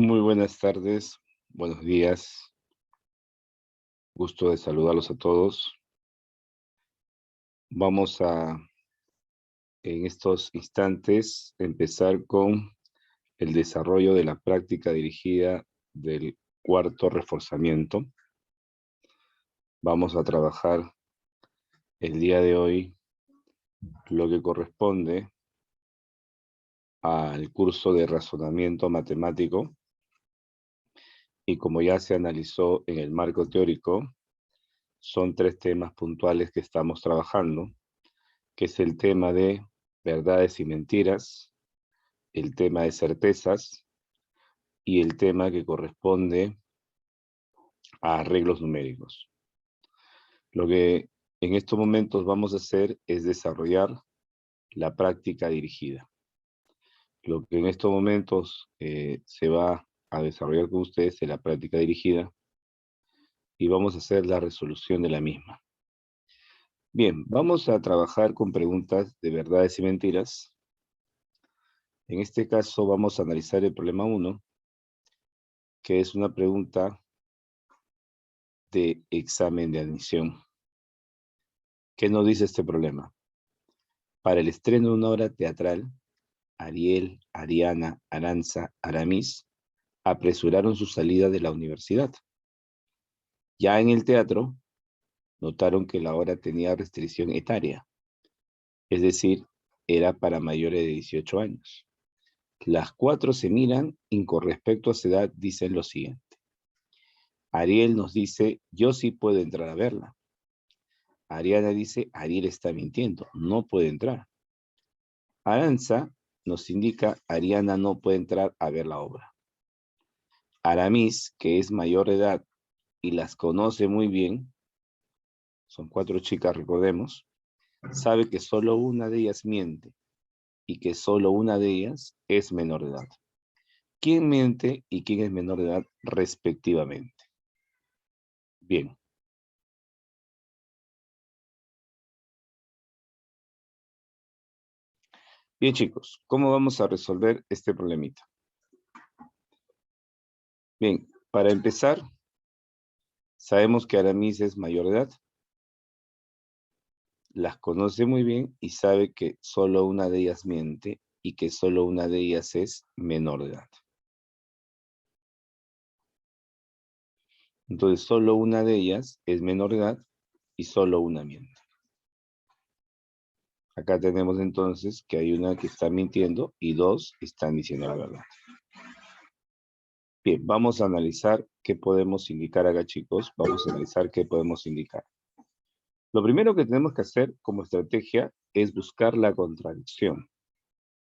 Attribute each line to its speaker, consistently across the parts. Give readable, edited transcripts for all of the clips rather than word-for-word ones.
Speaker 1: Muy buenas tardes, buenos días, gusto de saludarlos a todos. Vamos a, en estos instantes, empezar con el desarrollo de la práctica dirigida del cuarto reforzamiento. Vamos a trabajar el día de hoy lo que corresponde al curso de razonamiento matemático y como ya se analizó en el marco teórico, son 3 temas puntuales que estamos trabajando, que es el tema de verdades y mentiras, el tema de certezas y el tema que corresponde a arreglos numéricos. Lo que en estos momentos vamos a hacer es desarrollar la práctica dirigida. Lo que en estos momentos se va a desarrollar con ustedes es la práctica dirigida y vamos a hacer la resolución de la misma. Bien, vamos a trabajar con preguntas de verdades y mentiras. En este caso vamos a analizar el problema 1, que es una pregunta de examen de admisión. ¿Qué nos dice este problema? Para el estreno de una obra teatral, Ariel, Ariana, Aranza, Aramis apresuraron su salida de la universidad. Ya en el teatro, notaron que la obra tenía restricción etaria, es decir, era para mayores de 18 años. Las 4 se miran y con respecto a su edad dicen lo siguiente. Ariel nos dice, yo sí puedo entrar a verla. Ariana dice, Ariel está mintiendo, no puede entrar. Aranza nos indica, Ariana no puede entrar a ver la obra. Aramis, que es mayor de edad y las conoce muy bien, son 4 chicas, recordemos, sabe que solo una de ellas miente y que solo una de ellas es menor de edad. ¿Quién miente y quién es menor de edad respectivamente? Bien. Bien, chicos, ¿cómo vamos a resolver este problemita? Bien, para empezar, sabemos que Aramis es mayor de edad. Las conoce muy bien y sabe que solo una de ellas miente y que solo una de ellas es menor de edad. Entonces, solo una de ellas es menor de edad y solo una miente. Acá tenemos entonces que hay una que está mintiendo y 2 están diciendo la verdad. Bien, vamos a analizar qué podemos indicar acá, chicos. Vamos a analizar qué podemos indicar. Lo primero que tenemos que hacer como estrategia es buscar la contradicción.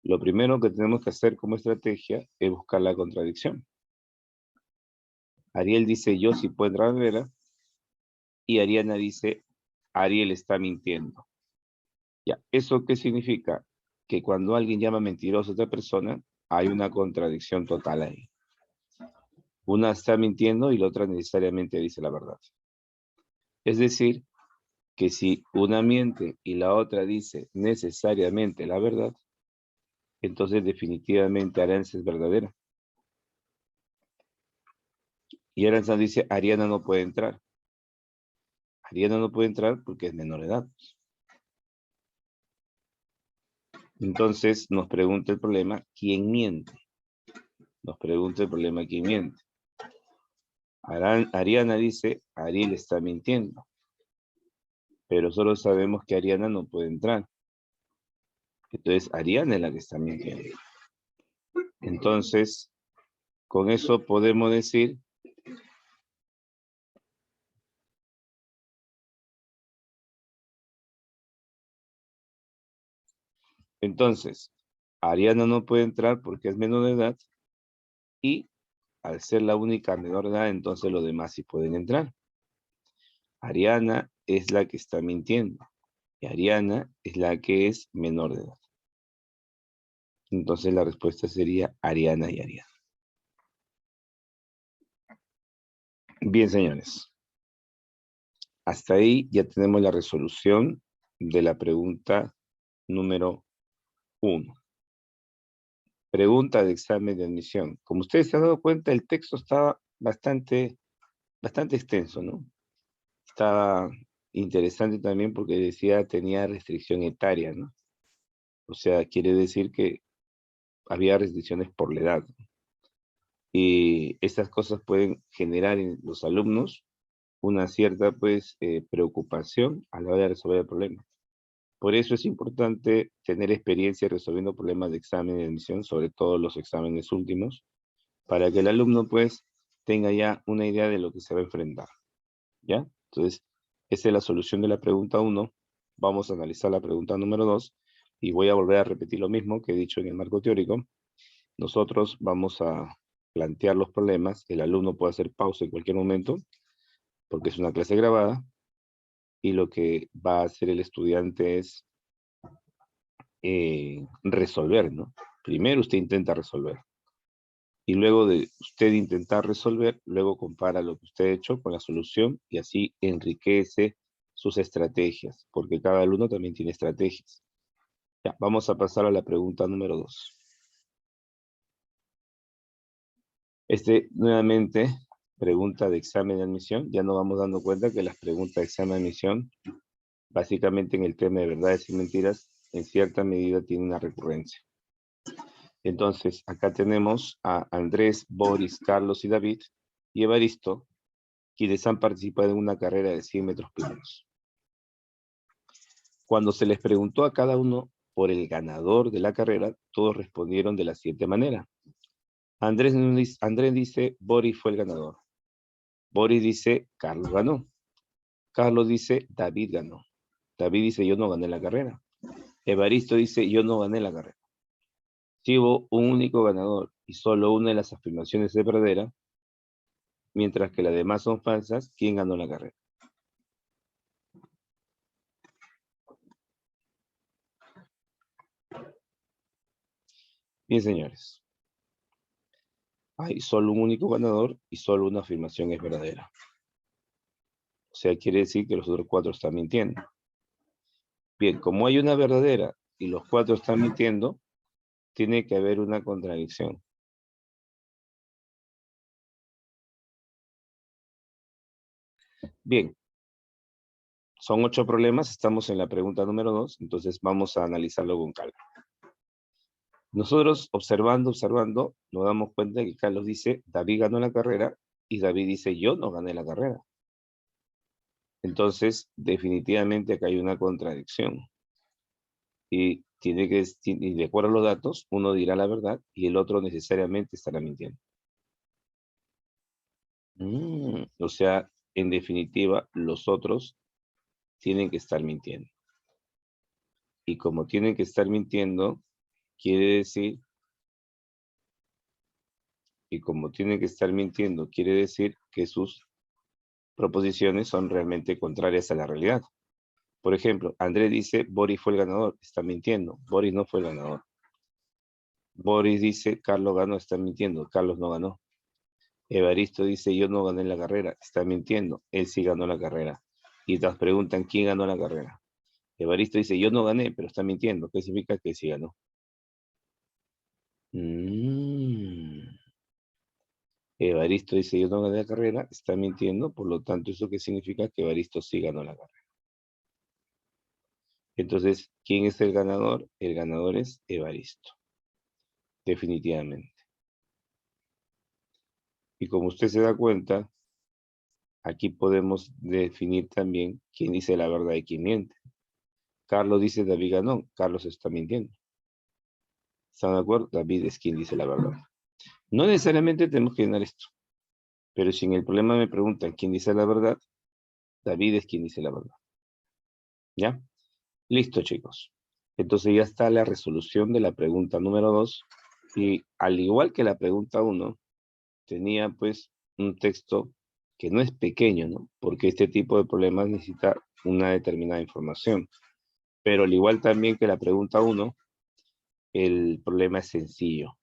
Speaker 1: Lo primero que tenemos que hacer como estrategia es buscar la contradicción. Ariel dice, yo sí puedo entrar a ver, y Ariana dice, Ariel está mintiendo. Ya, ¿eso qué significa? Que cuando alguien llama mentiroso a otra persona, hay una contradicción total ahí. Una está mintiendo y la otra necesariamente dice la verdad. Es decir, que si una miente y la otra dice necesariamente la verdad, entonces definitivamente Aranza es verdadera. Y Aranza dice, Ariana no puede entrar. Ariana no puede entrar porque es menor de edad. Entonces nos pregunta el problema, ¿quién miente? Nos pregunta el problema, ¿quién miente? Ariana dice, Ariel está mintiendo. Pero solo sabemos que Ariana no puede entrar. Entonces Ariana es la que está mintiendo. Entonces, con eso podemos decir entonces, Ariana no puede entrar porque es menor de edad y al ser la única menor de edad, entonces los demás sí pueden entrar. Ariana es la que está mintiendo y Ariana es la que es menor de edad. Entonces la respuesta sería Ariana y Ariana. Bien, señores. Hasta ahí ya tenemos la resolución de la pregunta número 1. pregunta de examen de admisión. Como ustedes se han dado cuenta, el texto estaba bastante extenso, ¿no? Estaba interesante también porque decía tenía restricción etaria, ¿no? O sea, quiere decir que había restricciones por la edad. Y estas cosas pueden generar en los alumnos una cierta, pues, preocupación a la hora de resolver el problema. Por eso es importante tener experiencia resolviendo problemas de examen de admisión, sobre todo los exámenes últimos, para que el alumno, pues, tenga ya una idea de lo que se va a enfrentar, ¿ya? Entonces, esa es la solución de la pregunta 1. Vamos a analizar la pregunta número 2 y voy a volver a repetir lo mismo que he dicho en el marco teórico. Nosotros vamos a plantear los problemas, el alumno puede hacer pausa en cualquier momento, porque es una clase grabada, y lo que va a hacer el estudiante es resolver, ¿no? Primero usted intenta resolver, y luego de usted intentar resolver, luego compara lo que usted ha hecho con la solución, y así enriquece sus estrategias, porque cada alumno también tiene estrategias. Ya, vamos a pasar a la pregunta número 2. Nuevamente, pregunta de examen de admisión. Ya nos vamos dando cuenta que las preguntas de examen de admisión, básicamente en el tema de verdades y mentiras, en cierta medida tienen una recurrencia. Entonces, acá tenemos a Andrés, Boris, Carlos y David, y Evaristo, quienes han participado en una carrera de 100 metros planos. Cuando se les preguntó a cada uno por el ganador de la carrera, todos respondieron de la siguiente manera. Andrés dice, Boris fue el ganador. Boris dice, Carlos ganó. Carlos dice, David ganó. David dice, yo no gané la carrera. Evaristo dice, yo no gané la carrera. Si hubo un único ganador y solo una de las afirmaciones es verdadera, mientras que las demás son falsas, ¿quién ganó la carrera? Bien, señores. Hay solo un único ganador y solo una afirmación es verdadera. O sea, quiere decir que los otros 4 están mintiendo. Bien, como hay una verdadera y los 4 están mintiendo, tiene que haber una contradicción. Bien, son 8 problemas, estamos en la pregunta número 2, entonces vamos a analizarlo con calma. Nosotros observando, nos damos cuenta que Carlos dice, David ganó la carrera, y David dice, yo no gané la carrera. Entonces, definitivamente acá hay una contradicción. Y de acuerdo a los datos, uno dirá la verdad y el otro necesariamente estará mintiendo. O sea, en definitiva, los otros tienen que estar mintiendo. Y como tienen que estar mintiendo, quiere decir que sus proposiciones son realmente contrarias a la realidad. Por ejemplo, Andrés dice, Boris fue el ganador, está mintiendo, Boris no fue el ganador. Boris dice, Carlos ganó, está mintiendo, Carlos no ganó. Evaristo dice, yo no gané la carrera, está mintiendo, él sí ganó la carrera. Y nos preguntan, ¿quién ganó la carrera? Evaristo dice, yo no gané, pero está mintiendo, ¿qué significa que sí ganó? Evaristo dice, yo no gané la carrera, está mintiendo, por lo tanto, ¿eso qué significa? Que Evaristo sí ganó la carrera. Entonces, ¿quién es el ganador? El ganador es Evaristo, definitivamente. Y como usted se da cuenta, aquí podemos definir también quién dice la verdad y quién miente. Carlos dice David ganó, Carlos está mintiendo. ¿Están de acuerdo? David es quien dice la verdad. No necesariamente tenemos que llenar esto, pero si en el problema me preguntan quién dice la verdad, David es quien dice la verdad. ¿Ya? Listo, chicos. Entonces ya está la resolución de la pregunta número 2. Y al igual que la pregunta 1, tenía pues un texto que no es pequeño, ¿no? Porque este tipo de problemas necesita una determinada información. Pero al igual también que la pregunta 1, el problema es sencillo,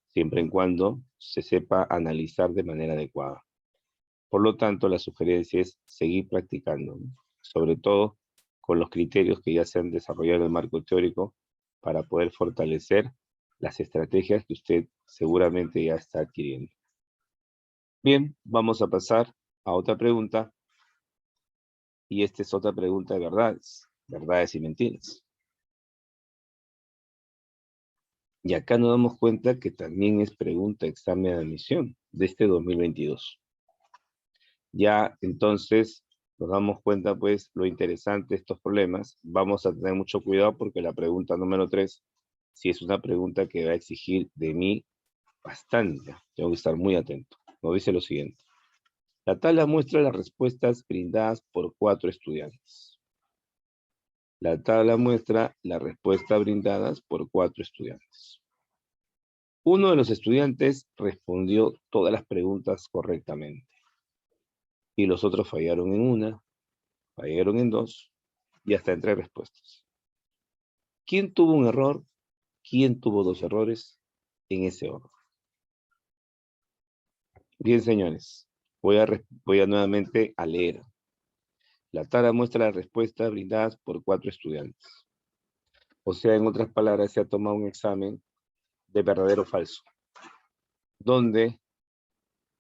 Speaker 1: siempre en cuando se sepa analizar de manera adecuada. Por lo tanto, la sugerencia es seguir practicando, ¿no? Sobre todo con los criterios que ya se han desarrollado en el marco teórico para poder fortalecer las estrategias que usted seguramente ya está adquiriendo. Bien, vamos a pasar a otra pregunta. Y esta es otra pregunta de verdades y mentiras. Y acá nos damos cuenta que también es pregunta examen de admisión de este 2022. Ya entonces nos damos cuenta pues lo interesante de estos problemas. Vamos a tener mucho cuidado porque la pregunta número 3, si es una pregunta que va a exigir de mí bastante, tengo que estar muy atento. Nos dice lo siguiente. La tabla muestra las respuestas brindadas por 4 estudiantes. La tabla muestra las respuestas brindadas por 4 estudiantes. Uno de los estudiantes respondió todas las preguntas correctamente. Y los otros fallaron en una, fallaron en dos, y hasta en 3 respuestas. ¿Quién tuvo un error? ¿Quién tuvo 2 errores? En ese orden. Bien, señores, voy a nuevamente a leer. La tabla muestra las respuestas brindadas por 4 estudiantes. O sea, en otras palabras, se ha tomado un examen de verdadero o falso, donde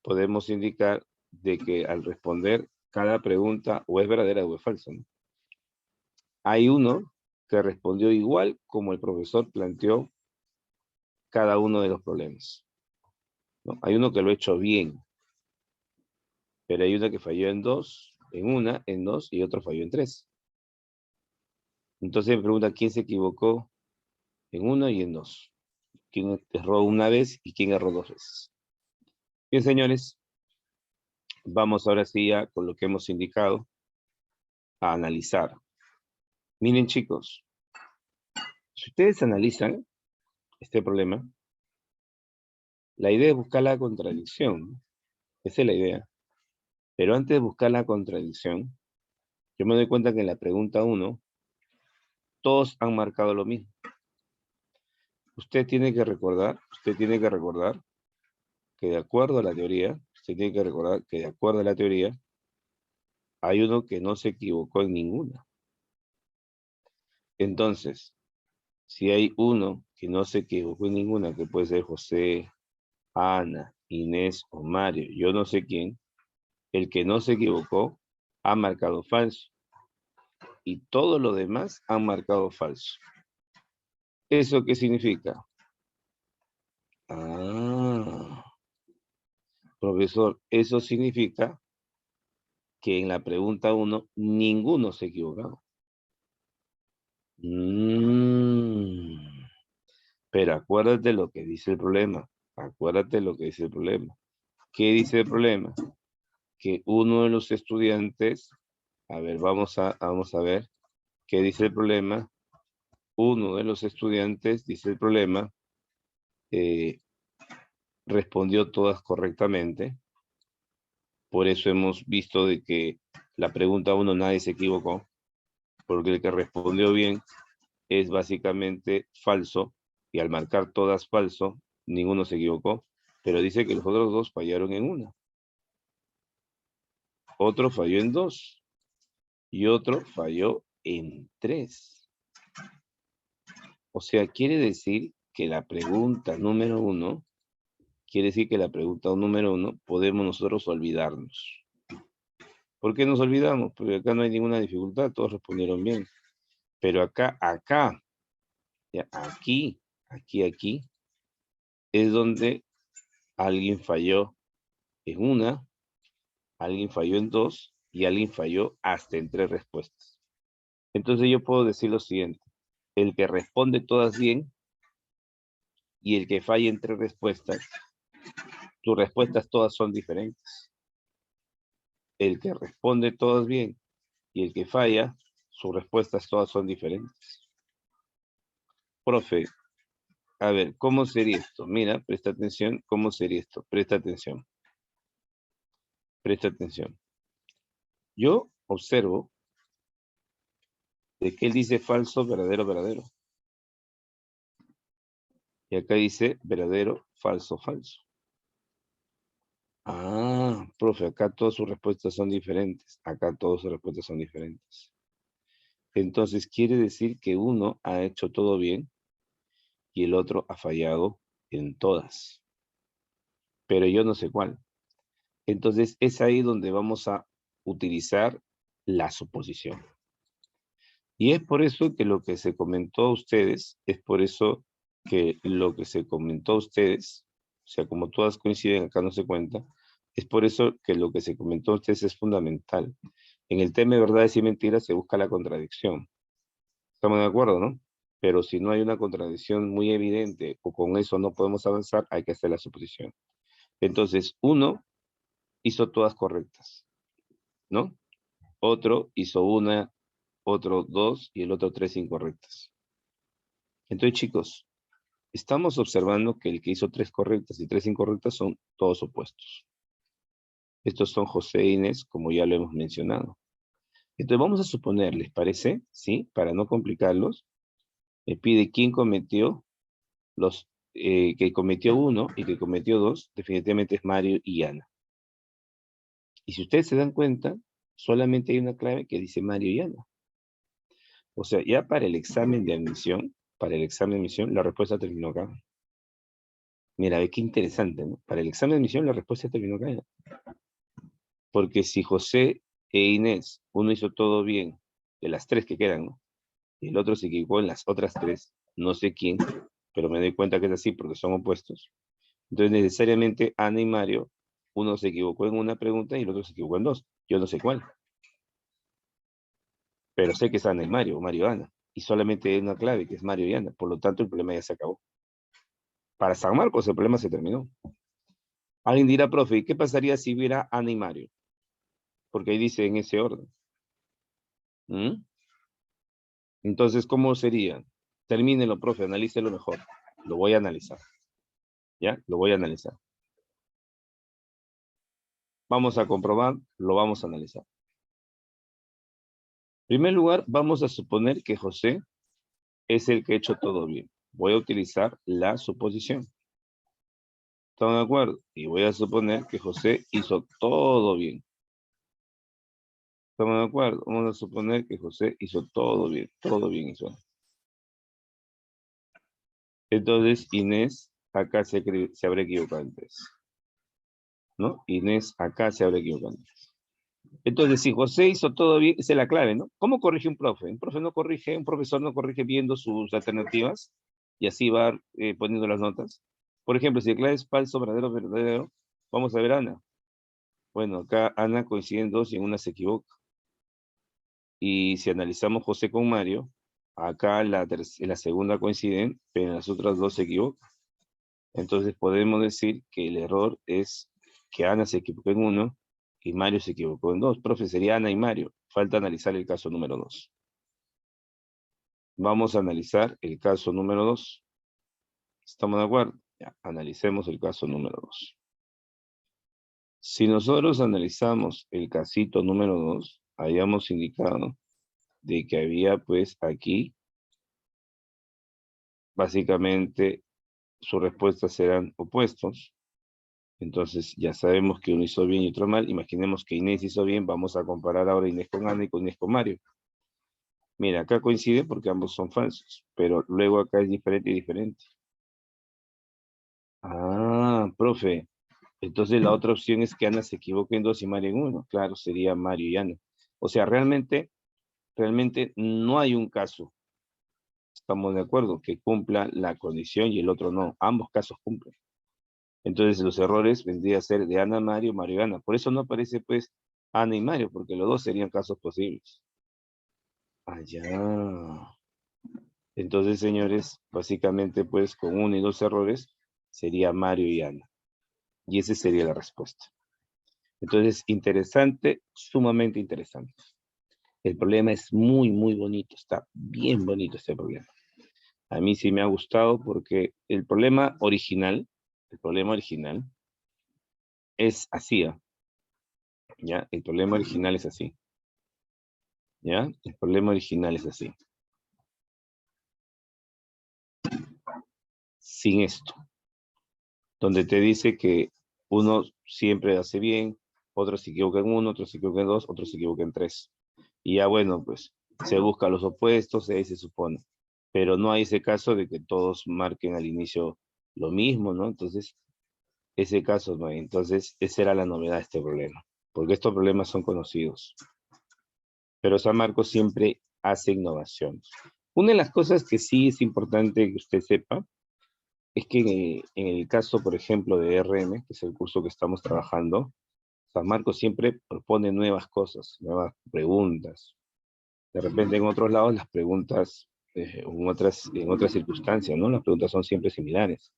Speaker 1: podemos indicar de que al responder cada pregunta o es verdadera o es falsa, ¿no? Hay uno que respondió igual como el profesor planteó cada uno de los problemas, ¿no? Hay uno que lo ha hecho bien, pero hay uno que falló en 2, en una, en 2 y otro falló en 3. Entonces me pregunta quién se equivocó en 1 y en 2. ¿Quién erró una vez y quién erró 2 veces? Bien, señores, vamos ahora sí ya con lo que hemos indicado a analizar. Miren, chicos, si ustedes analizan este problema, la idea es buscar la contradicción, ¿no? Esa es la idea. Pero antes de buscar la contradicción, yo me doy cuenta que en la pregunta 1, todos han marcado lo mismo. Usted tiene que recordar que de acuerdo a la teoría, hay uno que no se equivocó en ninguna. Entonces, si hay uno que no se equivocó en ninguna, que puede ser José, Ana, Inés o Mario, yo no sé quién, el que no se equivocó ha marcado falso. Y todo lo demás han marcado falso. ¿Eso qué significa? Ah, profesor, eso significa que en la pregunta 1 ninguno se ha equivocado. Pero acuérdate lo que dice el problema. Acuérdate lo que dice el problema. ¿Qué dice el problema? Que uno de los estudiantes, a ver, vamos a ver qué dice el problema. Uno de los estudiantes, dice el problema, respondió todas correctamente. Por eso hemos visto de que la pregunta 1 nadie se equivocó, porque el que respondió bien es básicamente falso, y al marcar todas falso, ninguno se equivocó, pero dice que los otros 2 fallaron en una. Otro falló en 2 y otro falló en 3. O sea, quiere decir que la pregunta número 1, podemos nosotros olvidarnos. ¿Por qué nos olvidamos? Porque acá no hay ninguna dificultad, todos respondieron bien. Pero acá, ya, aquí, es donde alguien falló en una, alguien falló en 2 y alguien falló hasta en 3 respuestas. Entonces yo puedo decir lo siguiente: el que responde todas bien y el que falla en 3 respuestas, tus respuestas todas son diferentes. El que responde todas bien y el que falla, sus respuestas todas son diferentes. Profe, a ver, ¿cómo sería esto? Mira, presta atención, ¿cómo sería esto? Presta atención. Presta atención. Yo observo de que él dice falso, verdadero, verdadero. Y acá dice verdadero, falso, falso. Ah, profe, acá todas sus respuestas son diferentes. Acá todas sus respuestas son diferentes. Entonces, quiere decir que uno ha hecho todo bien y el otro ha fallado en todas. Pero yo no sé cuál. Entonces es ahí donde vamos a utilizar la suposición. Y es por eso que lo que se comentó a ustedes, o sea, como todas coinciden, acá no se cuenta, es por eso que lo que se comentó a ustedes es fundamental. En el tema de verdades y mentiras se busca la contradicción. ¿Estamos de acuerdo, no? Pero si no hay una contradicción muy evidente o con eso no podemos avanzar, hay que hacer la suposición. Entonces, uno hizo todas correctas, ¿no? Otro hizo una, otro dos y el otro tres incorrectas. Entonces, chicos, estamos observando que el que hizo tres correctas y tres incorrectas son todos opuestos. Estos son José e Inés, como ya lo hemos mencionado. Entonces vamos a suponer, ¿les parece? ¿Sí? Para no complicarlos, me pide quién cometió que cometió uno y que cometió dos, definitivamente es Mario y Ana. Y si ustedes se dan cuenta, solamente hay una clave que dice Mario y Ana. O sea, ya para el examen de admisión, la respuesta terminó acá. Mira, ve qué interesante, ¿no? Para el examen de admisión, la respuesta terminó acá. Porque si José e Inés, uno hizo todo bien, de las tres que quedan, ¿no? Y el otro se equivocó en las otras tres, no sé quién, pero me doy cuenta que es así porque son opuestos. Entonces, necesariamente, Ana y Mario, uno se equivocó en una pregunta y el otro se equivocó en dos. Yo no sé cuál. Pero sé que es Ana y Mario, o Mario y Ana. Y solamente hay una clave, que es Mario y Ana. Por lo tanto, el problema ya se acabó. Para San Marcos, el problema se terminó. Alguien dirá, profe, ¿y qué pasaría si hubiera Ana y Mario? Porque ahí dice en ese orden. ¿Mm? Entonces, ¿cómo sería? Termínelo, profe, analícelo mejor. Lo voy a analizar. ¿Ya? Lo voy a analizar. Vamos a comprobar, lo vamos a analizar. En primer lugar, vamos a suponer que José es el que ha hecho todo bien. Voy a utilizar la suposición. ¿Están de acuerdo? Y voy a suponer que José hizo todo bien. ¿Estamos de acuerdo? Vamos a suponer que José hizo todo bien hizo. Entonces, Inés acá se habrá equivocado antes. ¿No? Inés acá se habrá equivocado antes. Entonces, si José hizo todo bien, esa es la clave, ¿no? ¿Cómo corrige un profe? Un profesor no corrige viendo sus alternativas y así va poniendo las notas. Por ejemplo, si la clave es falso, verdadero, verdadero, vamos a ver a Ana. Bueno, acá Ana coincide en dos y en una se equivoca. Y si analizamos José con Mario, acá en la segunda coinciden, pero en las otras dos se equivoca. Entonces podemos decir que el error es que Ana se equivocó en uno y Mario se equivocó en dos. Profe, sería Ana y Mario. Falta analizar el caso número 2. Vamos a analizar el caso número 2. ¿Estamos de acuerdo? Ya, analicemos el caso número 2. Si nosotros analizamos el casito número 2, habíamos indicado de que había pues aquí, básicamente, sus respuestas serán opuestos. Entonces ya sabemos que uno hizo bien y otro mal. Imaginemos que Inés hizo bien. Vamos a comparar ahora Inés con Ana y con Inés con Mario. Mira, acá coincide porque ambos son falsos. Pero luego acá es diferente y diferente. Ah, profe. Entonces la otra opción es que Ana se equivoque en dos y Mario en uno. Claro, sería Mario y Ana. O sea, realmente no hay un caso. Estamos de acuerdo que cumpla la condición y el otro no. Ambos casos cumplen. Entonces los errores vendrían a ser de Ana, Mario, Mario y Ana. Por eso no aparece pues Ana y Mario, porque los dos serían casos posibles. Allá. Entonces, señores, básicamente pues con uno y dos errores sería Mario y Ana. Y esa sería la respuesta. Entonces, interesante, sumamente interesante. El problema es muy, muy bonito. Está bien bonito este problema. A mí sí me ha gustado porque el problema original es así, ¿eh? ¿Ya? El problema original es así. ¿Ya? El problema original es así. Sin esto. Donde te dice que uno siempre hace bien, otro se equivoca en uno, otro se equivoca en dos, otro se equivoca en tres. Y ya bueno, pues se busca los opuestos, ahí se supone. pero no hay ese caso de que todos marquen al inicio lo mismo, ¿no? Entonces, ese caso no hay. Entonces, esa era la novedad de este problema, porque estos problemas son conocidos. Pero San Marcos siempre hace innovaciones. Una de las cosas que sí es importante que usted sepa es que en el caso, por ejemplo, de RM, que es el curso que estamos trabajando, San Marcos siempre propone nuevas cosas, nuevas preguntas. De repente en otros lados las preguntas, en otras circunstancias, ¿no? Las preguntas son siempre similares.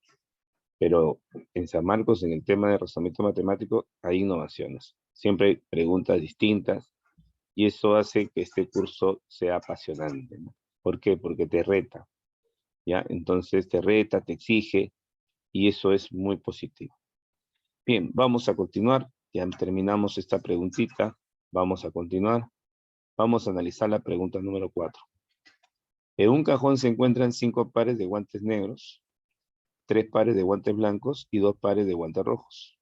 Speaker 1: Pero en San Marcos, en el tema de razonamiento matemático, hay innovaciones. Siempre hay preguntas distintas y eso hace que este curso sea apasionante, ¿no? ¿Por qué? Porque te reta, ¿ya? Entonces te reta, te exige y eso es muy positivo. Bien, vamos a continuar. Ya terminamos esta preguntita. Vamos a continuar. Vamos a analizar la pregunta número 4. En un cajón se encuentran 5 pares de guantes negros, 3 pares de guantes blancos y 2 pares de guantes rojos.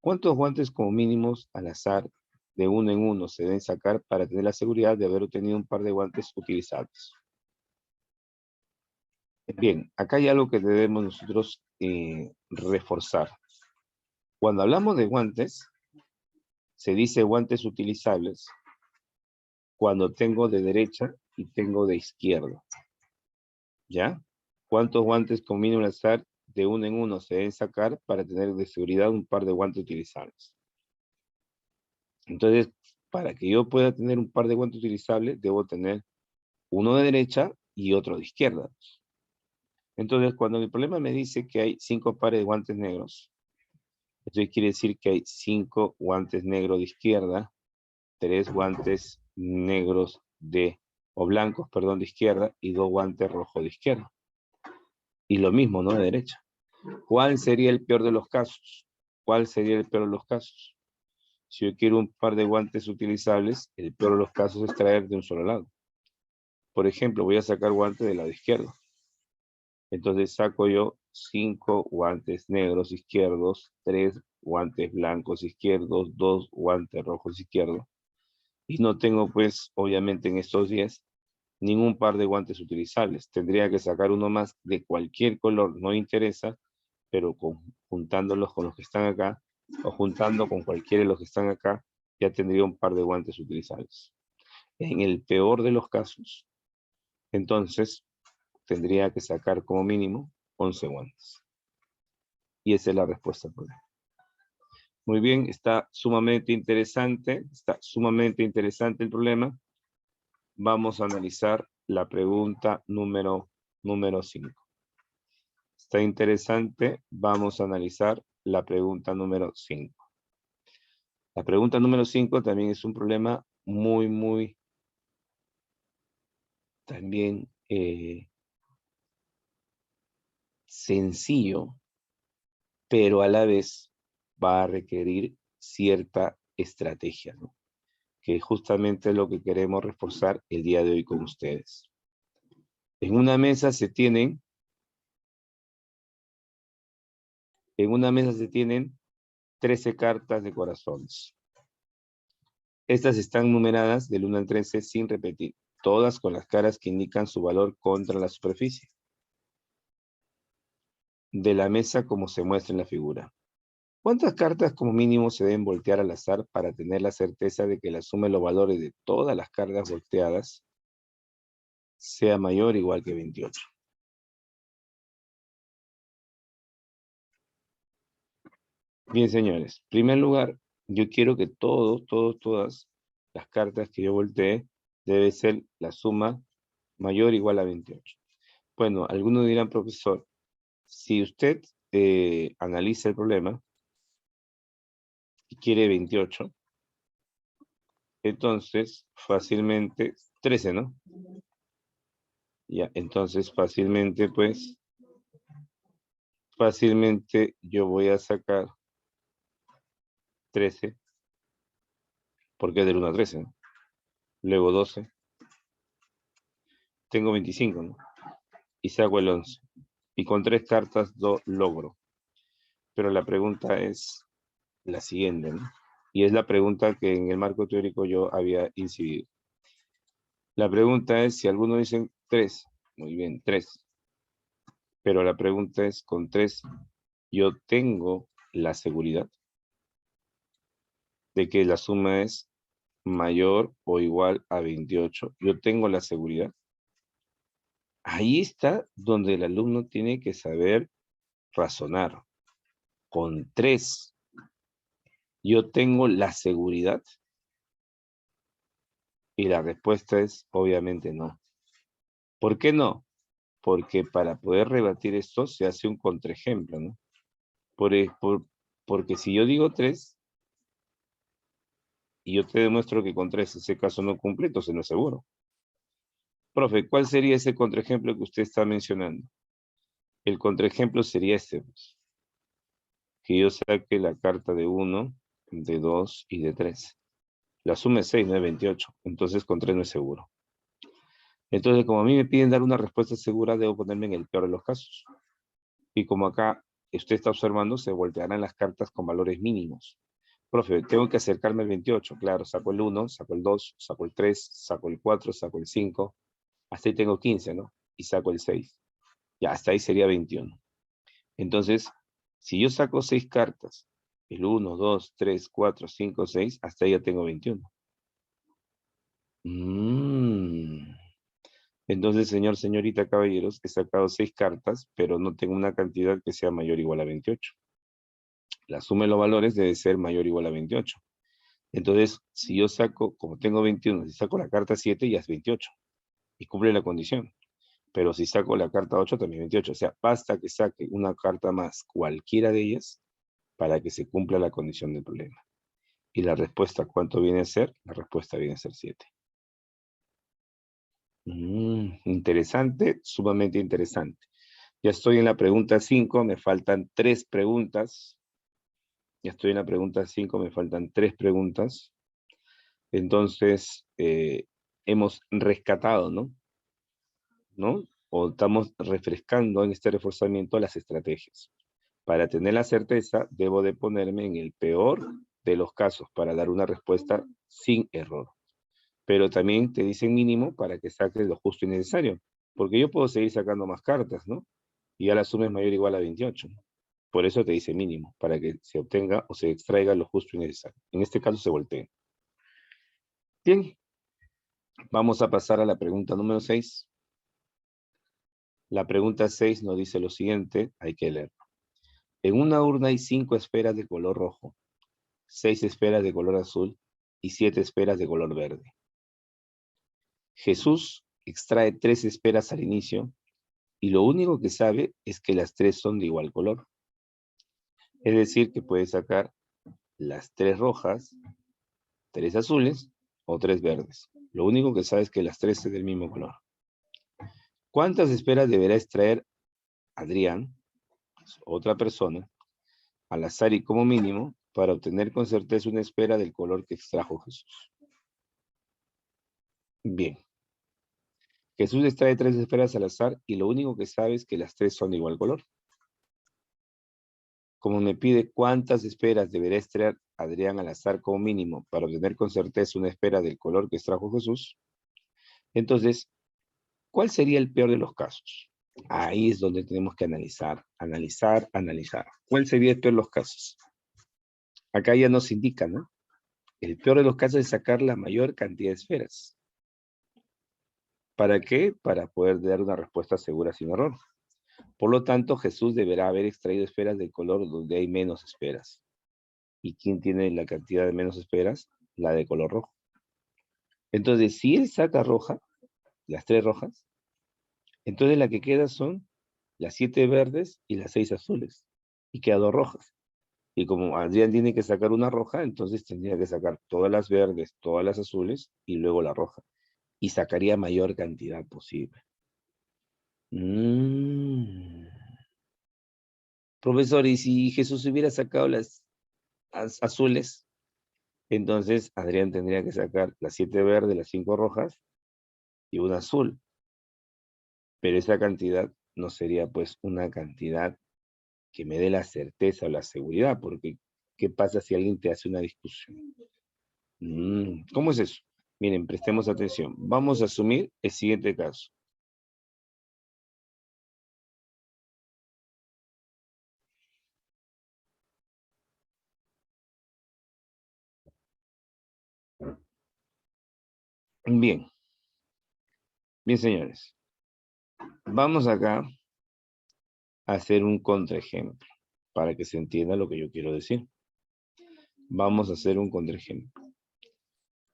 Speaker 1: ¿Cuántos guantes como mínimos al azar de uno en uno se deben sacar para tener la seguridad de haber obtenido un par de guantes utilizables? Bien, acá hay algo que debemos nosotros reforzar. Cuando hablamos de guantes, se dice guantes utilizables cuando tengo de derecha y tengo de izquierda. ¿Ya? ¿Cuántos guantes con mínimo al azar de uno en uno se deben sacar para tener de seguridad un par de guantes utilizables? Entonces, para que yo pueda tener un par de guantes utilizables, debo tener uno de derecha y otro de izquierda. Entonces, cuando el problema me dice que hay 5 pares de guantes negros, esto quiere decir que hay 5 guantes negros de izquierda, 3 guantes negros o blancos, perdón, de izquierda, y 2 guantes rojos de izquierda. Y lo mismo, ¿no? De derecha. ¿Cuál sería el peor de los casos? ¿Cuál sería el peor de los casos? Si yo quiero un par de guantes utilizables, el peor de los casos es traer de un solo lado. Por ejemplo, voy a sacar guantes del lado izquierdo. Entonces saco yo 5 guantes negros izquierdos, 3 guantes blancos izquierdos, 2 guantes rojos izquierdos. Y no tengo, pues, obviamente en estos 10, ningún par de guantes utilizables. Tendría que sacar uno más de cualquier color, no interesa, pero juntándolos con los que están acá, o juntando con cualquiera de los que están acá, ya tendría un par de guantes utilizables. En el peor de los casos, entonces, tendría que sacar como mínimo 11 guantes. Y esa es la respuesta. Muy bien, está sumamente interesante el problema. Vamos a analizar la pregunta número 5. Está interesante, vamos a analizar la pregunta número 5. La pregunta número 5 también es un problema muy también sencillo, pero a la vez va a requerir cierta estrategia, ¿no? Que justamente es lo que queremos reforzar el día de hoy con ustedes. En una mesa se tienen 13 cartas de corazones. Estas están numeradas del 1 al 13 sin repetir, todas con las caras que indican su valor contra la superficie de la mesa como se muestra en la figura. ¿Cuántas cartas como mínimo se deben voltear al azar para tener la certeza de que la suma de los valores de todas las cartas volteadas sea mayor o igual que 28? Bien, señores. En primer lugar, yo quiero que todas las cartas que yo voltee debe ser la suma mayor o igual a 28. Bueno, algunos dirán, profesor, si usted analiza el problema y quiere 28, entonces fácilmente, 13, ¿no? Ya, entonces fácilmente, pues, yo voy a sacar 13, porque es del 1 a 13, ¿no? Luego 12, tengo 25, ¿no? Y saco el 11. Y con 3 cartas lo logro. Pero la pregunta es la siguiente, ¿no? Y es la pregunta que en el marco teórico yo había incidido. La pregunta es, si algunos dicen 3 Muy bien, 3. Pero la pregunta es, con 3, ¿yo tengo la seguridad de que la suma es mayor o igual a 28? Yo tengo la seguridad. Ahí está donde el alumno tiene que saber razonar. Con 3, ¿yo tengo la seguridad? Y la respuesta es obviamente no. ¿Por qué no? Porque para poder rebatir esto se hace un contraejemplo, ¿no? Porque si yo digo 3 y yo te demuestro que con 3 ese caso no cumple, entonces no es seguro. Profe, ¿cuál sería ese contraejemplo que usted está mencionando? El contraejemplo sería este, pues, que yo saque la carta de 1, de 2 y de 3. La suma es 6, no es 28. Entonces con 3 no es seguro. Entonces, como a mí me piden dar una respuesta segura, debo ponerme en el peor de los casos. Y como acá usted está observando, se voltearán las cartas con valores mínimos. Profe, tengo que acercarme al 28. Claro, saco el 1, saco el 2, saco el 3, saco el 4, saco el 5. Hasta ahí tengo 15, ¿no? Y saco el 6. Ya, hasta ahí sería 21. Entonces, si yo saco 6 cartas, el 1, 2, 3, 4, 5, 6, hasta ahí ya tengo 21. Entonces, señor, señorita, caballeros, he sacado 6 cartas, pero no tengo una cantidad que sea mayor o igual a 28. La suma de los valores debe ser mayor o igual a 28. Entonces, si yo saco, como tengo 21, si saco la carta 7, ya es 28. Y cumple la condición. Pero si saco la carta 8, también 28. O sea, basta que saque una carta más, cualquiera de ellas, para que se cumpla la condición del problema. Y la respuesta, ¿cuánto viene a ser? La respuesta viene a ser 7. Interesante, sumamente interesante. Ya estoy en la pregunta 5, me faltan 3 preguntas. Ya estoy en la pregunta 5, me faltan 3 preguntas. Entonces, hemos rescatado, ¿no? O estamos refrescando en este reforzamiento las estrategias. Para tener la certeza, debo de ponerme en el peor de los casos para dar una respuesta sin error. Pero también te dicen mínimo para que saques lo justo y necesario. Porque yo puedo seguir sacando más cartas, ¿no? Y ya la suma es mayor o igual a 28. Por eso te dice mínimo, para que se obtenga o se extraiga lo justo y necesario. En este caso se voltea. Bien, vamos a pasar a la pregunta número 6. La pregunta 6 nos dice lo siguiente, hay que leerlo. En una urna hay 5 esferas de color rojo, 6 esferas de color azul y 7 esferas de color verde. Jesús extrae 3 esferas al inicio y lo único que sabe es que las 3 son de igual color. Es decir, que puede sacar las 3 rojas, 3 azules o 3 verdes. Lo único que sabe es que las 3 es del mismo color. ¿Cuántas esferas deberá extraer Adrián, otra persona, al azar y como mínimo, para obtener con certeza una esfera del color que extrajo Jesús? Bien. Jesús extrae 3 esferas al azar y lo único que sabe es que las 3 son de igual color. Como me pide cuántas esferas deberá extraer Adrián al azar como mínimo para obtener con certeza una esfera del color que extrajo Jesús, entonces, ¿cuál sería el peor de los casos? Ahí es donde tenemos que analizar. ¿Cuál sería el peor de los casos? Acá ya nos indica, ¿no? El peor de los casos es sacar la mayor cantidad de esferas. ¿Para qué? Para poder dar una respuesta segura sin error. Por lo tanto, Jesús deberá haber extraído esferas del color donde hay menos esferas. ¿Y quién tiene la cantidad de menos esferas? La de color rojo. Entonces, si él saca roja, las 3 rojas, entonces la que queda son las 7 verdes y las 6 azules. Y queda 2 rojas. Y como Adrián tiene que sacar una roja, entonces tendría que sacar todas las verdes, todas las azules y luego la roja. Y sacaría mayor cantidad posible. Profesor, ¿y si Jesús hubiera sacado las azules? Entonces Adrián tendría que sacar las 7 verdes, las 5 rojas y una azul. Pero esa cantidad no sería pues una cantidad que me dé la certeza o la seguridad, porque ¿qué pasa si alguien te hace una discusión? ¿Cómo es eso? Miren, prestemos atención. Vamos a asumir el siguiente caso. Bien. Bien, señores. Vamos acá a hacer un contraejemplo para que se entienda lo que yo quiero decir. Vamos a hacer un contraejemplo.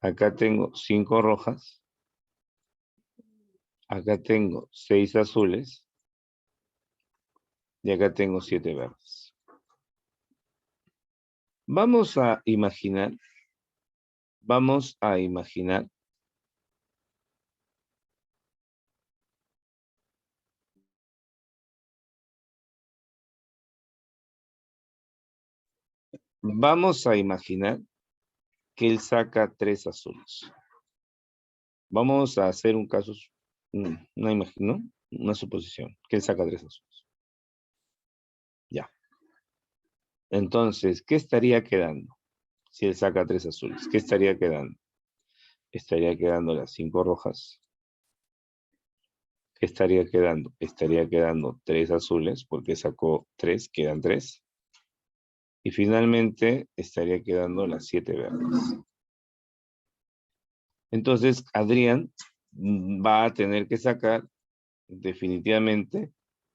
Speaker 1: Acá tengo 5 rojas. Acá tengo 6 azules. Y acá tengo 7 verdes. Vamos a imaginar que él saca 3 azules. Vamos a hacer un caso, una suposición, que él saca 3 azules. Ya. Entonces, ¿qué estaría quedando? Si él saca 3 azules, ¿qué estaría quedando? Estaría quedando las 5 rojas. ¿Qué estaría quedando? Estaría quedando 3 azules, porque sacó 3, quedan 3. Y finalmente estaría quedando las 7 verdes. Entonces, Adrián va a tener que sacar, definitivamente,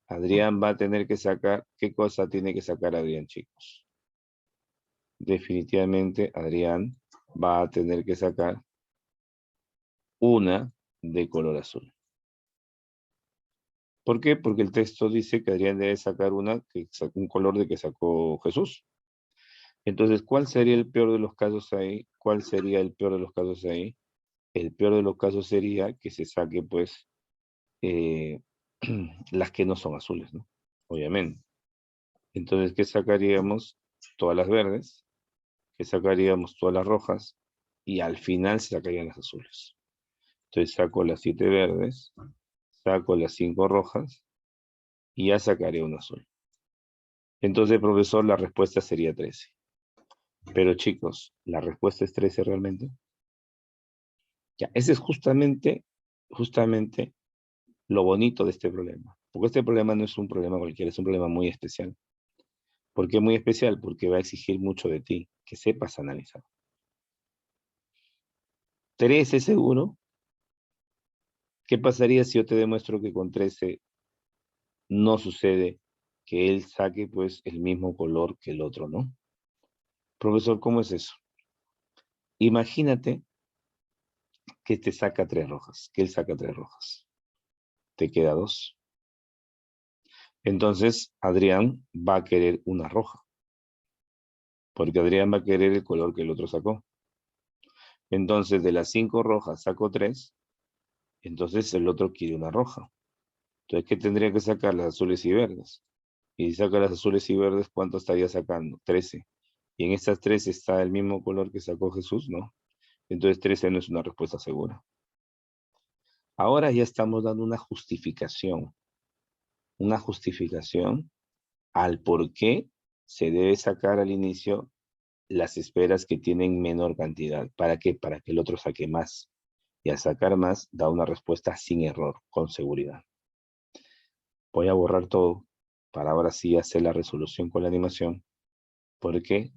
Speaker 1: Adrián va a tener que sacar, ¿qué cosa tiene que sacar Adrián, chicos? Definitivamente, Adrián va a tener que sacar una de color azul. ¿Por qué? Porque el texto dice que Adrián debe sacar un color de que sacó Jesús. Entonces, ¿cuál sería el peor de los casos ahí? ¿Cuál sería el peor de los casos ahí? El peor de los casos sería que se saque, pues, las que no son azules, ¿no? Obviamente. Entonces, ¿qué sacaríamos? Todas las verdes, que sacaríamos todas las rojas, y al final se sacarían las azules. Entonces saco las 7 verdes, saco las 5 rojas, y ya sacaré un azul. Entonces, profesor, la respuesta sería 13. Pero chicos, ¿la respuesta es 13 realmente? Ya, ese es justamente lo bonito de este problema. Porque este problema no es un problema cualquiera, es un problema muy especial. ¿Por qué muy especial? Porque va a exigir mucho de ti, que sepas analizar. 13 seguro. ¿Qué pasaría si yo te demuestro que con 13 no sucede que él saque pues el mismo color que el otro, ¿no? Profesor, ¿cómo es eso? Imagínate que te saca 3 rojas, que él saca 3 rojas. Te queda 2. Entonces, Adrián va a querer una roja, porque Adrián va a querer el color que el otro sacó. Entonces, de las 5 rojas saco 3, entonces el otro quiere una roja. Entonces, ¿qué tendría que sacar? Las azules y verdes. Y si saca las azules y verdes, ¿cuánto estaría sacando? 13. Y en estas 13 está el mismo color que sacó Jesús, ¿no? Entonces 13 no es una respuesta segura. Ahora ya estamos dando una justificación al por qué se debe sacar al inicio las esferas que tienen menor cantidad. ¿Para qué? Para que el otro saque más. Y al sacar más, da una respuesta sin error, con seguridad. Voy a borrar todo para ahora sí hacer la resolución con la animación, porque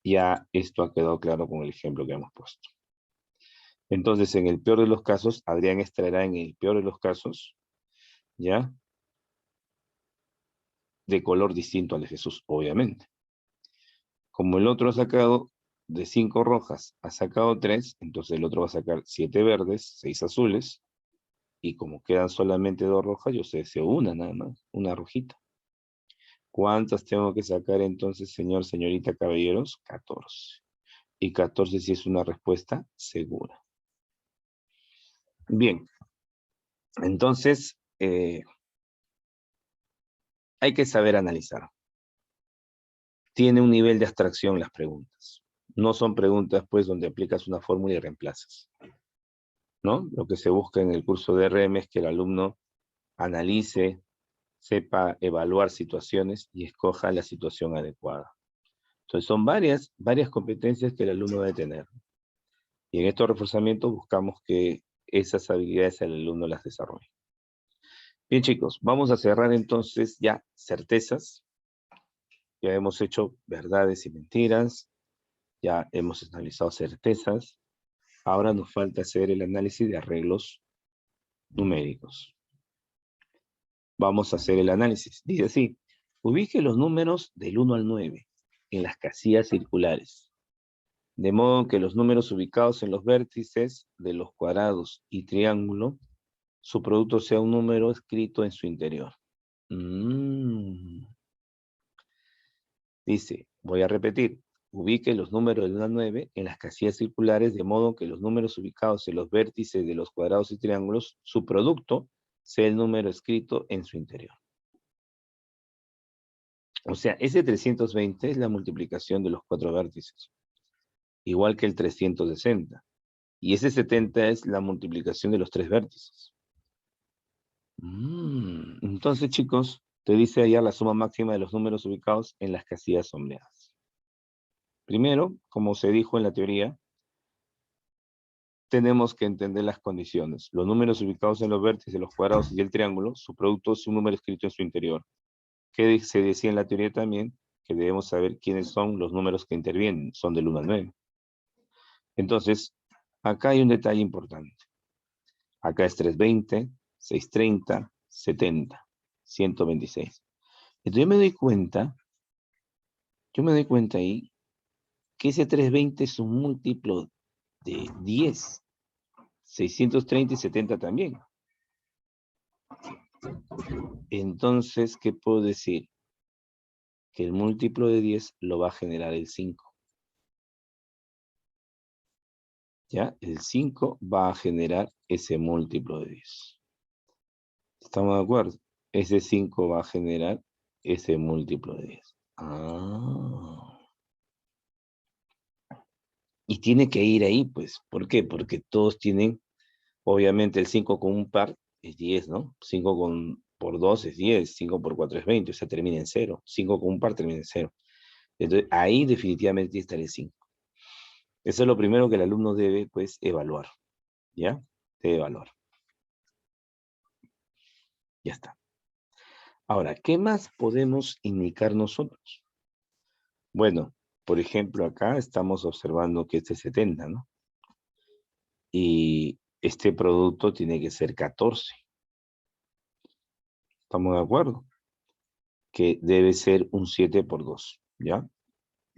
Speaker 1: ya esto ha quedado claro con el ejemplo que hemos puesto. Entonces, en el peor de los casos, Adrián extraerá en el peor de los casos, ¿ya? De color distinto al de Jesús, obviamente. Como el otro ha sacado de 5 rojas, ha sacado 3, entonces el otro va a sacar 7 verdes, 6 azules, y como quedan solamente 2 rojas, yo sé, deseo una nada más, una rojita. ¿Cuántas tengo que sacar entonces, señor, señorita, caballeros? 14. Y 14 sí es una respuesta segura. Bien, entonces hay que saber analizar. Tiene un nivel de abstracción las preguntas. No son preguntas, pues, donde aplicas una fórmula y reemplazas, ¿no? Lo que se busca en el curso de RM es que el alumno analice, sepa evaluar situaciones y escoja la situación adecuada. Entonces, son varias competencias que el alumno debe tener. Y en estos reforzamientos buscamos que esas habilidades el alumno las desarrolle. Bien, chicos, vamos a cerrar entonces ya certezas. Ya hemos hecho verdades y mentiras. Ya hemos analizado certezas. Ahora nos falta hacer el análisis de arreglos numéricos. Vamos a hacer el análisis. Dice así, ubique los números del 1 al 9 en las casillas circulares, de modo que los números ubicados en los vértices de los cuadrados y triángulo, su producto sea un número escrito en su interior. Dice, voy a repetir, ubique los números del 1 al 9 en las casillas circulares, de modo que los números ubicados en los vértices de los cuadrados y triángulos, su producto sea el número escrito en su interior. O sea, ese 320 es la multiplicación de los 4 vértices, igual que el 360. Y ese 70 es la multiplicación de los 3 vértices. Entonces, chicos, te dice allá la suma máxima de los números ubicados en las casillas sombreadas. Primero, como se dijo en la teoría, tenemos que entender las condiciones. Los números ubicados en los vértices de los cuadrados y el triángulo, su producto es un número escrito en su interior. Que se decía en la teoría también que debemos saber quiénes son los números que intervienen, son del 1 al 9. Entonces, acá hay un detalle importante. Acá es 320, 630, 70, 126. Entonces yo me doy cuenta ahí que ese 320 es un múltiplo de 10, 630 y 70 también. Entonces, ¿qué puedo decir? Que el múltiplo de 10 lo va a generar el 5. ¿Ya? El 5 va a generar ese múltiplo de 10. ¿Estamos de acuerdo? Ese 5 va a generar ese múltiplo de 10. Y tiene que ir ahí, pues. ¿Por qué? Porque todos tienen, obviamente, el 5 con un par es 10, ¿no? 5 por 2 es 10, 5 por 4 es 20, o sea, termina en 0. 5 con un par termina en 0. Entonces, ahí definitivamente está el 5. Eso es lo primero que el alumno debe, pues, evaluar. ¿Ya? Debe evaluar. Ya está. Ahora, ¿qué más podemos indicar nosotros? Bueno, por ejemplo, acá estamos observando que este es 70, ¿no? Y este producto tiene que ser 14. ¿Estamos de acuerdo? Que debe ser un 7 por 2, ¿ya?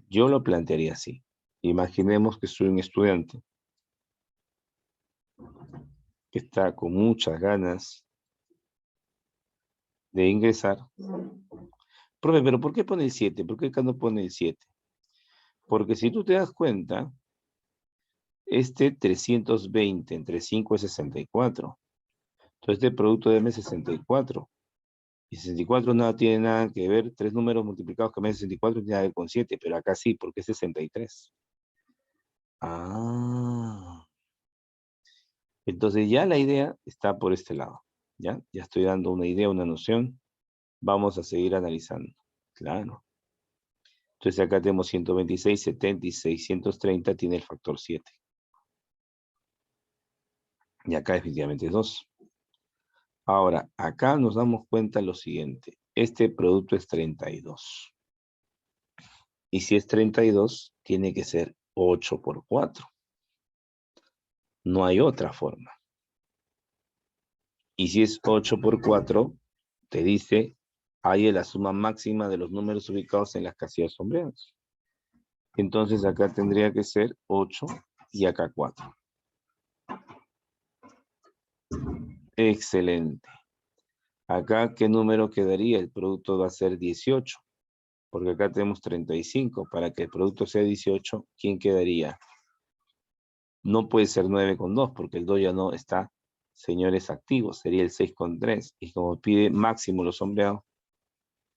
Speaker 1: Yo lo plantearía así. Imaginemos que soy un estudiante que está con muchas ganas de ingresar. Profe, ¿pero por qué pone el 7? ¿Por qué acá no pone el 7? Porque si tú te das cuenta, este 320 entre 5 es 64. Entonces este producto de M es 64. Y 64 nada tiene nada que ver, 3 números multiplicados que me dan 64 tiene que ver con 7, pero acá sí, porque es 63. Entonces ya la idea está por este lado. Ya estoy dando una idea, una noción. Vamos a seguir analizando. Claro. Entonces acá tenemos 126, 70 y 630 tiene el factor 7. Y acá definitivamente es 2. Ahora, acá nos damos cuenta lo siguiente. Este producto es 32. Y si es 32, tiene que ser 8 por 4. No hay otra forma. Y si es 8 por 4, te dice, hay la suma máxima de los números ubicados en las casillas sombreadas. Entonces acá tendría que ser 8 y acá 4. Excelente. Acá, ¿qué número quedaría? El producto va a ser 18. Porque acá tenemos 35. Para que el producto sea 18, ¿quién quedaría? No puede ser 9 con 2, porque el 2 ya no está, señores, activos. Sería el 6 con 3. Y como pide máximo los sombreados,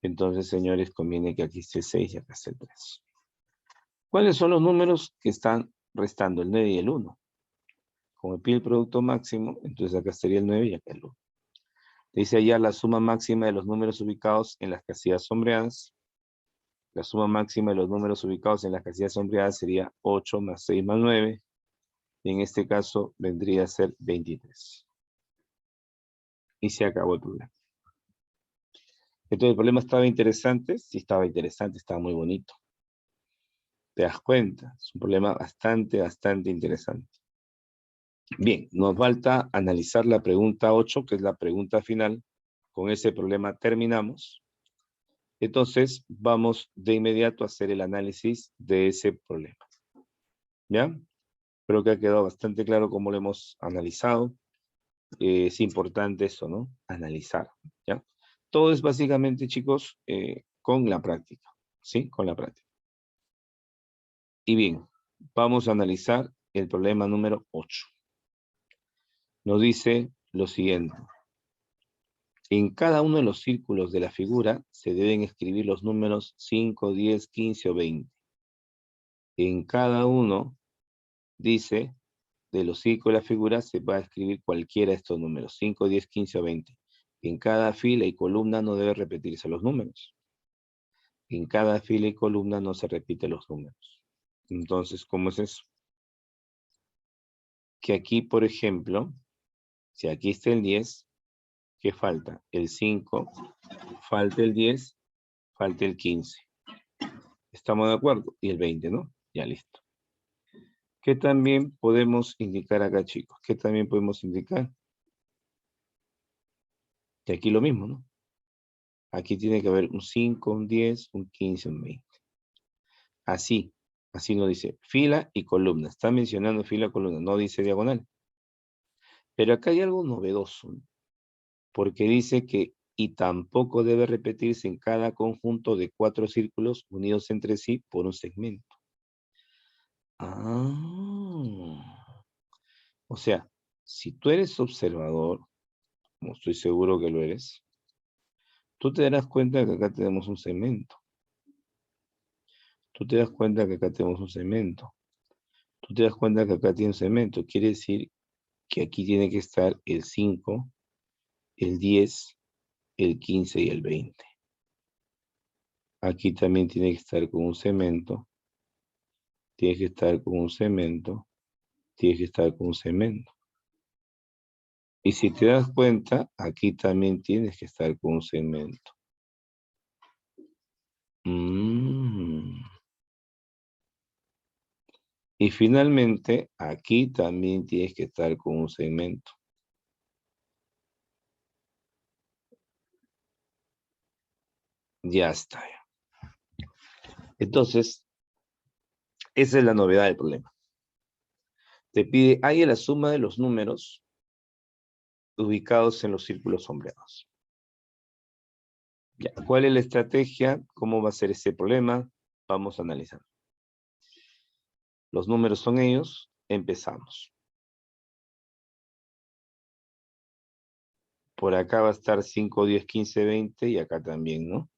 Speaker 1: entonces, señores, conviene que aquí esté el 6 y acá esté el 3. ¿Cuáles son los números que están restando? El 9 y el 1. Como pide el producto máximo, entonces acá estaría el 9 y acá el 1. Dice allá la suma máxima de los números ubicados en las casillas sombreadas. La suma máxima de los números ubicados en las casillas sombreadas sería 8 más 6 más 9. Y en este caso vendría a ser 23. Y se acabó el problema. Entonces el problema estaba interesante. Sí estaba interesante, estaba muy bonito. ¿Te das cuenta? Es un problema bastante, bastante interesante. Bien, nos falta analizar la pregunta 8, que es la pregunta final. Con ese problema terminamos. Entonces, vamos de inmediato a hacer el análisis de ese problema. ¿Ya? Creo que ha quedado bastante claro cómo lo hemos analizado. Es importante eso, ¿no? Analizar, ¿ya? Todo es básicamente, chicos, con la práctica, ¿sí? Con la práctica. Y bien, vamos a analizar el problema número 8. Nos dice lo siguiente. En cada uno de los círculos de la figura se deben escribir los números 5, 10, 15 o 20. En cada uno, dice, de los círculos de la figura se va a escribir cualquiera de estos números, 5, 10, 15 o 20. En cada fila y columna no debe repetirse los números. En cada fila y columna no se repiten los números. Entonces, ¿cómo es eso? Que aquí, por ejemplo, si aquí está el 10, ¿qué falta? El 5, falta el 10, falta el 15. ¿Estamos de acuerdo? Y el 20, ¿no? Ya listo. ¿Qué también podemos indicar acá, chicos? ¿Qué también podemos indicar? Que aquí lo mismo, ¿no? Aquí tiene que haber un 5, un 10, un 15, un 20. Así nos dice fila y columna. Está mencionando fila y columna, no dice diagonal. Pero acá hay algo novedoso, ¿no? Porque dice que y tampoco debe repetirse en cada conjunto de 4 círculos unidos entre sí por un segmento. O sea, si tú eres observador, como estoy seguro que lo eres, tú te darás cuenta que acá tenemos un segmento. Tú te das cuenta que acá tenemos un segmento. Tú te das cuenta que acá tiene un segmento. Quiere decir que aquí tiene que estar el 5, el 10, el 15 y el 20. Aquí también tiene que estar con un segmento. Tiene que estar con un segmento. Tiene que estar con un segmento. Y si te das cuenta, aquí también tienes que estar con un segmento. Y finalmente, aquí también tienes que estar con un segmento. Ya está. Entonces, esa es la novedad del problema. Te pide, haya la suma de los números ubicados en los círculos sombreados. Ya, ¿cuál es la estrategia? ¿Cómo va a ser ese problema? Vamos a analizar. Los números son ellos. Empezamos. Por acá va a estar 5, 10, 15, 20 y acá también, ¿no?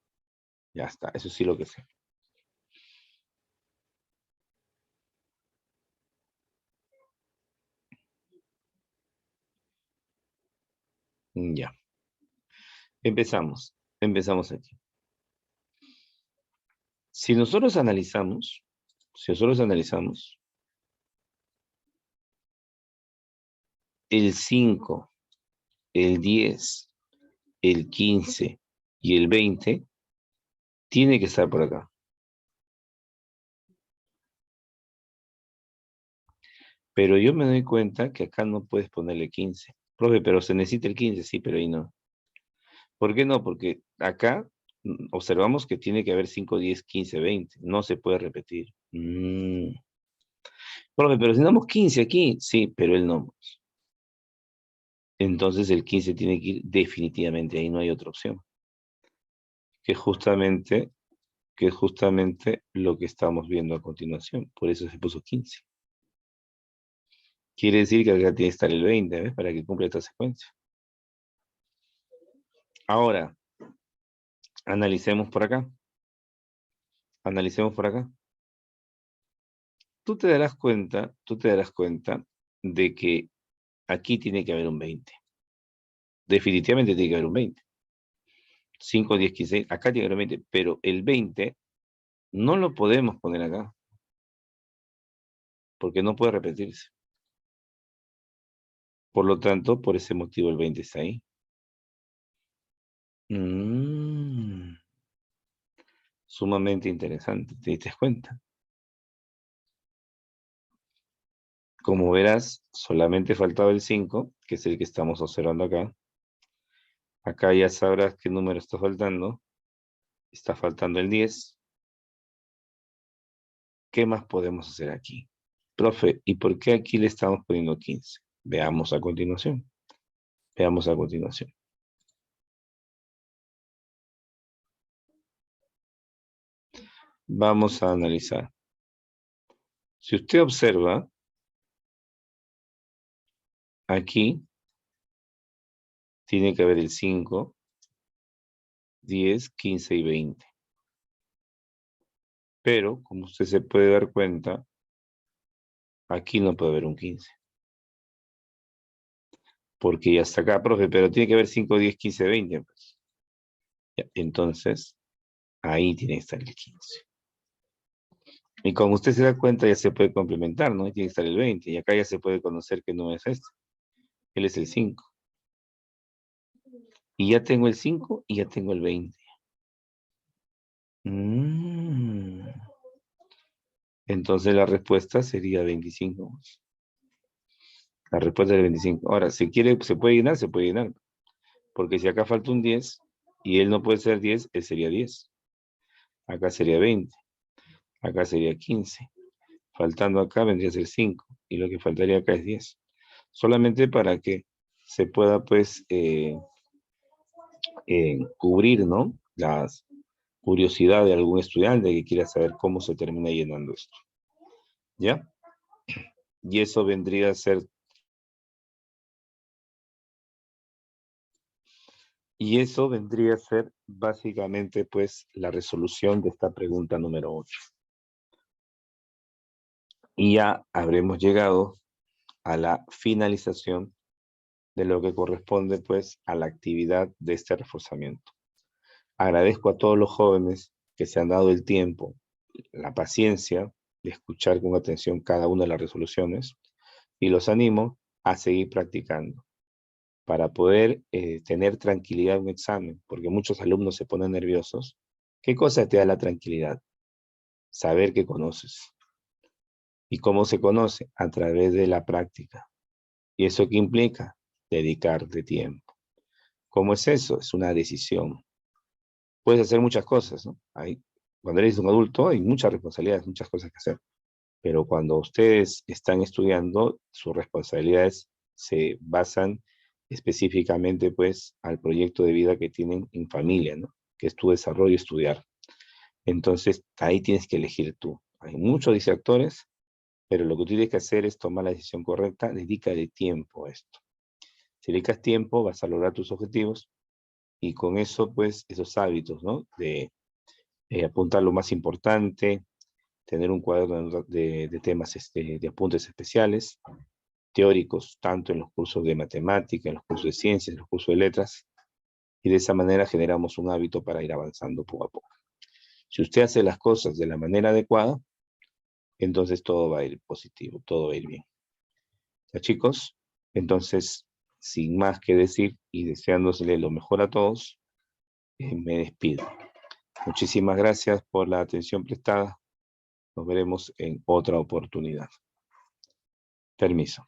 Speaker 1: Ya está, eso sí lo que sé. Ya. Empezamos. Empezamos aquí. Si nosotros analizamos, el 5, el 10, el 15 y el 20, tiene que estar por acá. Pero yo me doy cuenta que acá no puedes ponerle 15. Profe, pero se necesita el 15, sí, pero ahí no. ¿Por qué no? Porque acá observamos que tiene que haber 5, 10, 15, 20. No se puede repetir. Profe, pero si damos 15 aquí, sí, pero él no. Entonces el 15 tiene que ir definitivamente, ahí no hay otra opción. Que es justamente lo que estamos viendo a continuación. Por eso se puso 15. Quiere decir que acá tiene que estar el 20, ¿ves? Para que cumpla esta secuencia. Ahora, analicemos por acá. Analicemos por acá. Tú te darás cuenta de que aquí tiene que haber un 20. Definitivamente tiene que haber un 20. 5, 10, 15, acá tiene que haber un 20, pero el 20 no lo podemos poner acá, porque no puede repetirse. Por lo tanto, por ese motivo el 20 está ahí. Sumamente interesante, ¿te diste cuenta? como verás, solamente faltaba el 5, que es el que estamos observando acá. Acá ya sabrás qué número está faltando. Está faltando el 10. ¿Qué más podemos hacer aquí? Profe, ¿y por qué aquí le estamos poniendo 15? Veamos a continuación. Veamos a continuación. Vamos a analizar. Si usted observa, aquí tiene que haber el 5, 10, 15 y 20. Pero, como usted se puede dar cuenta, aquí no puede haber un 15. Porque ya está acá, profe, pero tiene que haber 5, 10, 15, 20. Pues. Ya, entonces, ahí tiene que estar el 15. Y como usted se da cuenta, ya se puede complementar, ¿no? Y tiene que estar el 20. Y acá ya se puede conocer que no es este. Él es el 5. Y ya tengo el 5 y ya tengo el 20. Entonces la respuesta sería 25. La respuesta es 25. Ahora, si quiere, se puede llenar, se puede llenar. Porque si acá falta un 10 y él no puede ser 10, él sería 10. Acá sería 20. Acá sería 15. Faltando acá vendría a ser 5. Y lo que faltaría acá es 10. Solamente para que se pueda, pues, cubrir, ¿no? La curiosidad de algún estudiante que quiera saber cómo se termina llenando esto. ¿Ya? Y eso vendría a ser... Y eso vendría a ser básicamente, pues, la resolución de esta pregunta número 8. Y ya habremos llegado a la finalización de lo que corresponde, pues, a la actividad de este reforzamiento. Agradezco a todos los jóvenes que se han dado el tiempo, la paciencia de escuchar con atención cada una de las resoluciones y los animo a seguir practicando para poder tener tranquilidad en un examen, porque muchos alumnos se ponen nerviosos. ¿Qué cosa te da la tranquilidad? Saber que conoces. ¿Y cómo se conoce? A través de la práctica. ¿Y eso qué implica? Dedicarte tiempo. ¿Cómo es eso? Es una decisión. Puedes hacer muchas cosas, ¿no? Cuando eres un adulto hay muchas responsabilidades, muchas cosas que hacer. Pero cuando ustedes están estudiando, sus responsabilidades se basan específicamente, pues, al proyecto de vida que tienen en familia, ¿no? Que es tu desarrollo estudiar. Entonces, ahí tienes que elegir tú. Hay muchos distractores, pero lo que tú tienes que hacer es tomar la decisión correcta, dedícale tiempo a esto. Si dedicas tiempo, vas a lograr tus objetivos y con eso, pues, esos hábitos, ¿no? De apuntar lo más importante, tener un cuaderno de temas, de apuntes especiales, teóricos, tanto en los cursos de matemática, en los cursos de ciencias, en los cursos de letras, y de esa manera generamos un hábito para ir avanzando poco a poco. Si usted hace las cosas de la manera adecuada, entonces todo va a ir positivo, todo va a ir bien. ¿Ya, chicos? Entonces, sin más que decir y deseándosele lo mejor a todos, me despido. Muchísimas gracias por la atención prestada. Nos veremos en otra oportunidad. Permiso.